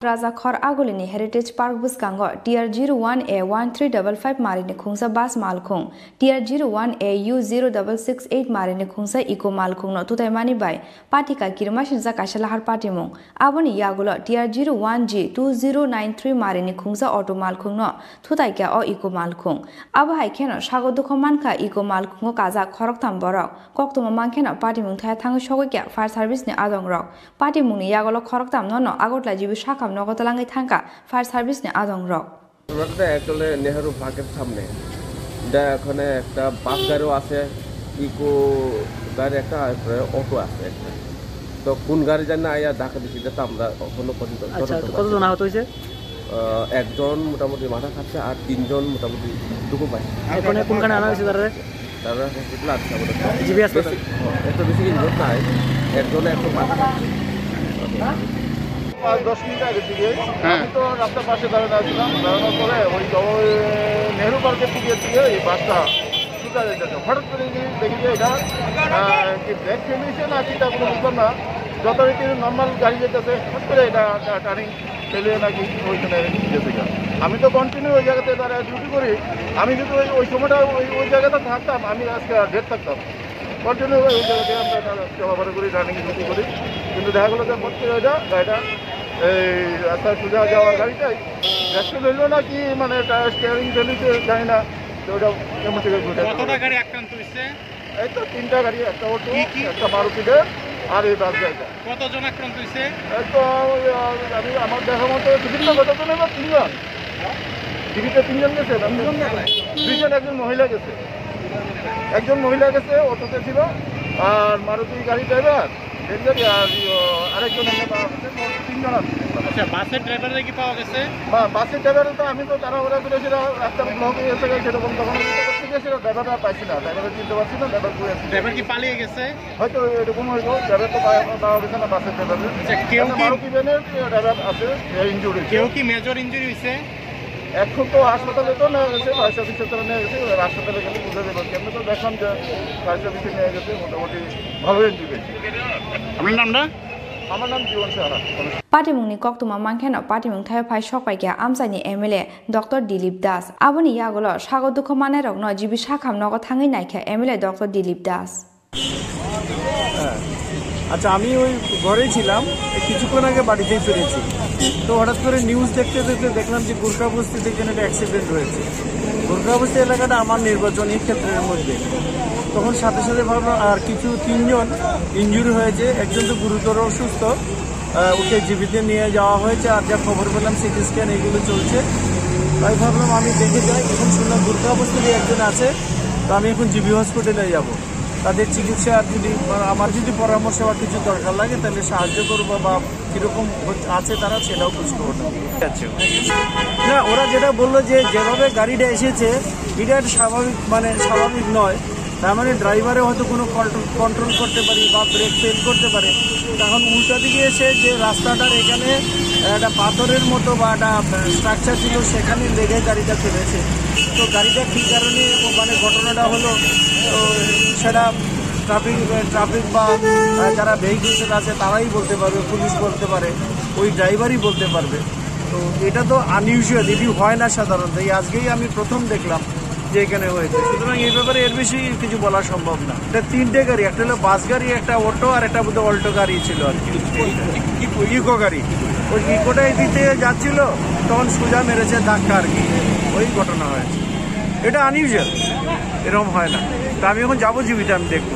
Rajakhor Agolini Heritage Park Buskango TR01A 1355 Marini Khungsa Bas Malkhung TR01A U0668 Marini Khungsa Eco Malkhung no Tutaimani by Patika Kirmashin Zakashalahar Patimung Aboni Yagulo TR01G 2093 Marini Khungsa Auto Malkhung no Tutaika or Eco Malkhung Abahai Keno Shagodukomanka Eco Malkhung Kaza Koroktam Borok Koktuma Mankena Patimung Tang Shoga Fire Service ni Adong Rock Patimung Yagolo Koroktam no Agotla Jibu Shakam নগতলাঙ্গাই থাকা fire service নে আদং rock আমরা actually Nehru পার্কের সামনে এখানে একটা বাস গাড়িও আছে eco গাড়ি একটা অটো আছে তো কোন গাড়ি জানি আইয়া ধাক্কা দিছি যেটা আমরা এখনো পর্যন্ত কতজন আহত হয়েছে একজন মোটামুটি মাথা খাচ্ছে আর তিনজন মোটামুটি দুটো পাই এখন কোনখানে আনা হয়েছে তারা হসপিটাল আছে আমাদের জিবি হাসপাতাল এত বেশি ইনজোর নাই একজন একটু মাথা খাচ্ছে 5-10 মিনিট আগে থেকে আমি তো রাস্তার পাশে দাঁড়ানোর পরে ওই নেহরু পার্কের দিকে এই বাসটা ছুটা যেতেছে হঠাৎ করে দেখি যে এটা কি ব্রেক ফেলিয়েছে না কি তা কোনো বুঝলাম না যথারীতি নর্মাল গাড়ি যেতেছে হঠাৎ করে এটা টার্নিং ফেলে নাকি ওইখানে যেতে যায় আমি তো কন্টিনিউ ওই জায়গাতে তারা ডিউটি করি আমি যদি ওই সময়টা ওই জায়গাতে থাকতাম আমি আজকে ডেট থাকতাম কন্টিনিউ ওই জায়গাতে আমরা চলাফেরা করি রানিং ডিউটি করি কিন্তু দেখা গেলো যে হচ্ছে ওইটা গাড়িটা এই রাস্তায় সোজা যাওয়া গাড়িটাই অ্যাক্সিডেন্ট হইলো না কি মানে স্টিয়ারিং ফেলিতে জানি না ওটা কেমন থেকে কতটা গাড়ি আক্রান্ত হয়েছে এই তো 3টা গাড়ি একটা অটো একটা মারুতিতে আর এই বাস গাড়িটা কতজন আক্রান্ত হয়েছে এই তো আমি আমার দেখা মতো বিভিন্ন কতজন এবার 3জন টিভিতে 3জন গেছে দুইজন একজন মহিলা গেছে অটোতে ছিল আর মারুতি গাড়ি ড্রাইভার আর আরেকজন তিনজন আছে বাসের ড্রাইভাররা কি পাওয়া গেছে বাসের ড্রাইভার তো আমি তো তাড়াহুড়া করে সেটা রাস্তার ব্লকে এসে গেছে সেরকম তখন সেটা ড্রাইভারটা পাইছি না ড্রাইভার চিনতে পারছি না ড্রাইভার কি পালিয়ে গেছে হয়তো এরকম হইব ড্রাইভার তো পাওয়া গেছে না বাসের ড্রাইভার কেউ মারুতি ভ্যানের ড্রাইভার আছে ইনজুরি কেউ কি মেজর ইনজুরি হয়েছে এখন তো হাসপাতালে তো নিয়ে গেছে ফায়ার সার্ভিসের তো নিয়ে গেছে হাসপাতালে গেলে বুঝে দেবো কেমন তো দেখলাম যে ফায়ার সার্ভিসে নিয়ে গেছে মোটামুটি ভালো ইনজুরি পেয়েছে আপনার নামটা আমার নাম জীবন Saha Patimungni Koktuma Mankeno Patimung Thai Pai Shokpaika Amsani MLA Dr. Dilip Das Aboni Yagolo Shagodukomane Rogno Jibi Shakam Nogo Thangi Naika MLA Dr. Dilip Das আচ্ছা আমি ওই ঘরেই ছিলাম কিছুক্ষণ আগে বাড়িতেই ফিরেছি তো হঠাৎ করে নিউজ দেখতে দেখলাম যে গোর্খা বস্তিতে এখানে একটা অ্যাক্সিডেন্ট হয়েছে গোর্খা বস্তি এলাকাটা আমার নির্বাচনী ক্ষেত্রের মধ্যে তখন সাথে সাথে ভাবলাম আর কিছু 3জন ইনজুরি হয়েছে একজন তো গুরুতর অসুস্থ ওকে জীবিতে নিয়ে যাওয়া হয়েছে আর যা খবর পেলাম সিটি স্ক্যান এগুলো চলছে তাই ভাবলাম আমি দেখে যাই এখন শুনলাম গোর্খা বস্তিতে একজন আছে তো আমি এখন জিবি হসপিটালে যাব তাদের চিকিৎসা যদি আমার যদি পরামর্শ বা কিছু দরকার লাগে তাহলে সাহায্য করবো বা কীরকম আছে তারা সেটাও খোঁজখবর যাচ্ছে না ওরা যেটা বললো যে যেভাবে গাড়িটা এসেছে এটা স্বাভাবিক নয় তার মানে ড্রাইভারে হয়তো কোনো কন্ট্রোল করতে পারি বা ব্রেক ফেল করতে পারে তখন উল্টা দিকে এসে যে রাস্তাটার এখানে একটা পাথরের মতো বা একটা স্ট্রাকচার ছিল সেখানে লেগে গাড়িটা ফেলেছে তো গাড়িটা কী কারণে ঘটনাটা হলো তো সেটা ট্রাফিক বা যারা ভেহিকলসের আছে তারাই বলতে পারবে পুলিশ বলতে পারে ওই ড্রাইভারই বলতে পারবে তো এটা তো আনইউজুয়াল এটি হয় না সাধারণত এই আজকেই আমি প্রথম দেখলাম যে এখানে হয়েছে সুতরাং এই ব্যাপারে এর বেশি কিছু বলা সম্ভব না এটা 3টে গাড়ি একটা হলো বাস গাড়ি একটা অটো আর একটা বোধহয় অল্টো গাড়ি ছিল আর কি ইকো গাড়ি ওই ইকোটা দিতে যাচ্ছিল তখন সোজা মেরেছে ধাক্কা আর কি ওই ঘটনা হয়েছে এটা আনইউজুয়াল এরকম হয় না তা আমি এখন যাবো জীবিতে আমি দেখবো